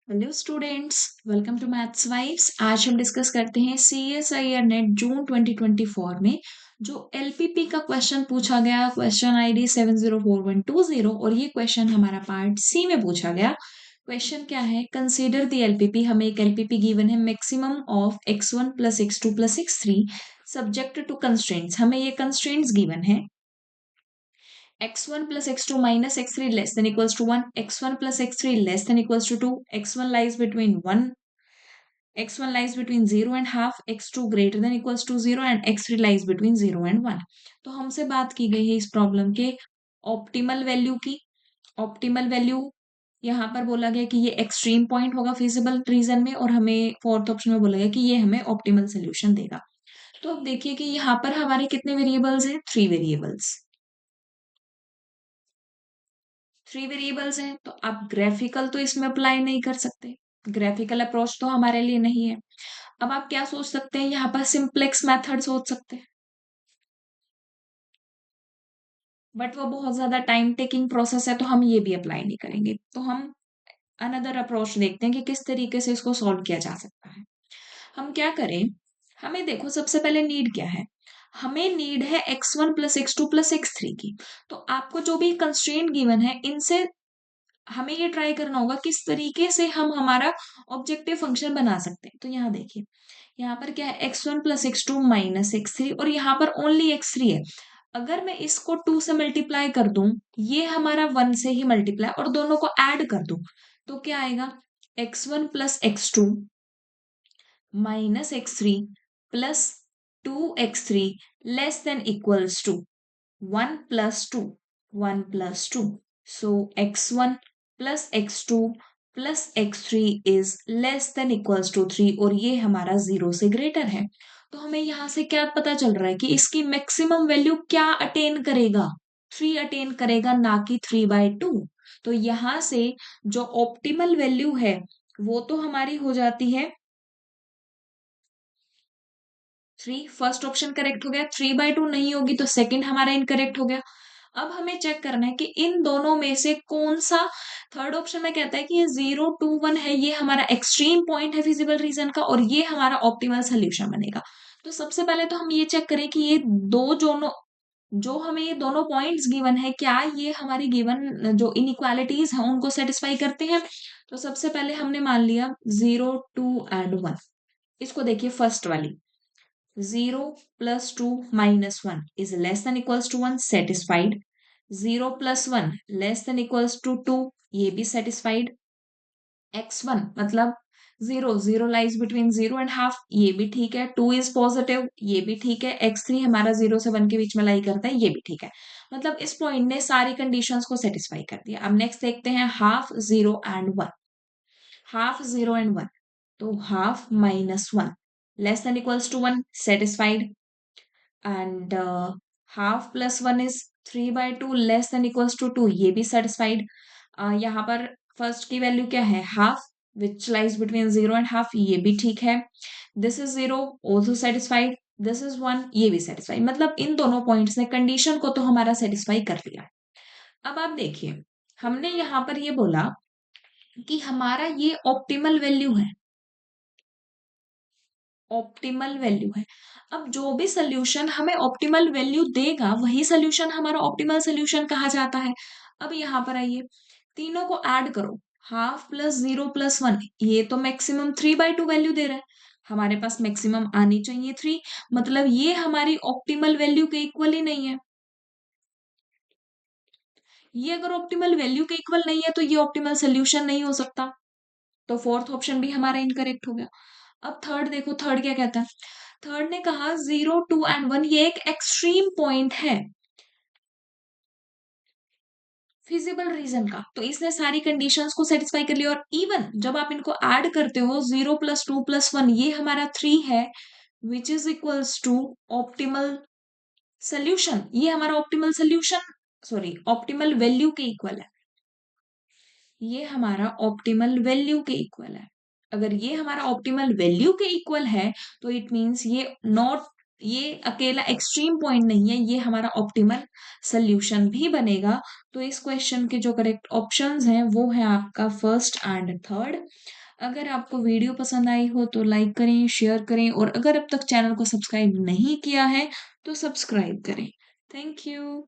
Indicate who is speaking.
Speaker 1: Hello students, welcome to maths vibes. आज हम discuss करते हैं CSIR नेट जून 2024 में जो LPP का क्वेश्चन पूछा गया, क्वेश्चन आईडी 704120, और ये क्वेश्चन हमारा पार्ट सी में पूछा गया। क्वेश्चन क्या है? Consider the LPP। हमें एक LPP गिवन है, maximum of x1 plus x2 plus x3 subject to constraints. हमें ये कंस्ट्रेंट्स गिवन है। x1 plus x2 minus x3 less than equals to 1, x1 plus x3 less than equals to 2, x1 lies between 1, x1 lies between 0 and half, x2 greater than equals to 0 and x3 lies between 0 and 1। तो हमसे बात की गई है इस problem के optimal value की। Optimal value यहाँ पर बोला गया कि ये एक्सट्रीम पॉइंट होगा फिजिबल रीजन में, और हमें फोर्थ ऑप्शन में बोला गया कि ये हमें ऑप्टिमल सोल्यूशन देगा। तो अब देखिए कि यहाँ पर हमारे कितने वेरिएबल्स हैं? 3 वेरिएबल्स। 3 वेरिएबल्स हैं, तो आप ग्राफिकल तो इसमें अप्लाई नहीं कर सकते। ग्राफिकल अप्रोच तो हमारे लिए नहीं है। अब आप क्या सोच सकते हैं? यहाँ पर सिंप्लेक्स मेथड सोच सकते हैं, बट वो बहुत ज्यादा टाइम टेकिंग प्रोसेस है, तो हम ये भी अप्लाई नहीं करेंगे। तो हम अनदर अप्रोच देखते हैं कि किस तरीके से इसको सॉल्व किया जा सकता है। हम क्या करें? हमें देखो, सबसे पहले नीड क्या है? हमें नीड है x1 plus x2 plus x3 की। तो आपको जो भी कंस्ट्रेंट गिवन है, इनसे हमें ये ट्राई करना होगा किस तरीके से हम हमारा ऑब्जेक्टिव फंक्शन बना सकते हैं। तो यहाँ देखिए, यहाँ पर क्या है? x1 plus x2 minus x3, और यहाँ पर ओनली x3 है। अगर मैं इसको 2 से मल्टीप्लाई कर दूं, ये हमारा 1 से ही मल्टीप्लाई, और दोनों को ऐड कर दूं, तो क्या आएगा? x1 plus x2 minus x3 plus 2x3 less than equals to 1 plus 2, 1 plus 2. So x1 plus x2 plus x3 is less than equals to 3, और ये हमारा 0 से ग्रेटर है। तो हमें यहाँ से क्या पता चल रहा है कि इसकी मैक्सिमम वैल्यू क्या अटेन करेगा? 3 अटेन करेगा, ना कि 3/2। तो यहाँ से जो ऑप्टिमल वैल्यू है वो तो हमारी हो जाती है 3। फर्स्ट ऑप्शन करेक्ट हो गया। 3/2 नहीं होगी तो सेकंड हमारा इनकरेक्ट हो गया। अब हमें चेक करना है कि इन दोनों में से कौन सा, थर्ड ऑप्शन में कहता है कि ये 0 2 1 है, ये हमारा एक्सट्रीम पॉइंट है फिजिबल रीजन का, और ये हमारा ऑप्टिमल सोल्यूशन बनेगा। तो सबसे पहले तो हम ये चेक करें कि ये दो दोनों, जो हमें ये दोनों पॉइंट्स गिवन है, क्या ये हमारी गिवन जो इनइक्वालिटीज हैं उनको सेटिस्फाई करते हैं। तो सबसे पहले हमने मान लिया 0 2 and 1। इसको देखिए, फर्स्ट वाली 0 plus 2 minus 1 is less than equals to 1, satisfied। 0 plus 1 less than equals to 2, ये भी satisfied। x1 मतलब 0 0 lies between 0 and half, ये भी ठीक है। 2 is positive, ये भी ठीक है। x3 हमारा 0 से 1 के बीच में लाई करता है, ये भी ठीक है। मतलब इस पॉइंट ने सारी कंडीशंस को सेटिस्फाई कर दिया। अब नेक्स्ट देखते हैं हाफ 0 and 1। हाफ 0 and 1, तो half minus 1 less than equals to 1, satisfied. And half plus 1 is 3/2 less than equals to 2, ये भी सेटिस्फाइड। यहाँ पर फर्स्ट की वैल्यू क्या है? Half, which lies between 0 and half, ये भी ठीक है। This is 0, also satisfied. This is 1, ये भी सेटिस्फाइड। मतलब इन दोनों पॉइंट्स ने कंडीशन को तो हमारा सेटिस्फाई कर दिया। अब आप देखिए, हमने यहाँ पर ये बोला कि हमारा ये ऑप्टिमल वैल्यू है, ऑप्टिमल वैल्यू है। अब जो भी सोल्यूशन हमें ऑप्टिमल वैल्यू देगा, वही सोल्यूशन हमारा ऑप्टिमल सोल्यूशन कहा जाता है। अब यहाँ पर आइए, तीनों को ऐड करो। हाफ प्लस 0 प्लस 1, ये तो मैक्सिमम 3/2 वैल्यू दे रहा है। हमारे पास मैक्सिमम आनी चाहिए 3, मतलब ये हमारी ऑप्टिमल वैल्यू के इक्वल ही नहीं है। ये अगर ऑप्टिमल वैल्यू के इक्वल नहीं है तो ये ऑप्टिमल सोल्यूशन नहीं हो सकता। तो फोर्थ ऑप्शन भी हमारा इनकरेक्ट हो गया। अब थर्ड देखो, थर्ड क्या कहता है? थर्ड ने कहा 0 2 and 1 ये एक एक्सट्रीम पॉइंट है फिजिबल रीजन का, तो इसने सारी कंडीशंस को सेटिस्फाई कर लिया। और इवन जब आप इनको ऐड करते हो, 0 + 2 + 1, ये हमारा 3 है, which is equals to optimal solution. ये हमारा optimal solution, sorry, optimal value के इक्वल है। ये हमारा ऑप्टिमल वैल्यू के इक्वल है। अगर ये हमारा ऑप्टिमल वैल्यू के इक्वल है, तो इट मीन्स ये नॉट ये अकेला एक्सट्रीम पॉइंट नहीं है, ये हमारा ऑप्टिमल सॉल्यूशन भी बनेगा। तो इस क्वेश्चन के जो करेक्ट ऑप्शंस हैं वो है आपका फर्स्ट एंड थर्ड। अगर आपको वीडियो पसंद आई हो तो लाइक करें, शेयर करें, और अगर अब तक चैनल को सब्सक्राइब नहीं किया है तो सब्सक्राइब करें। Thank you.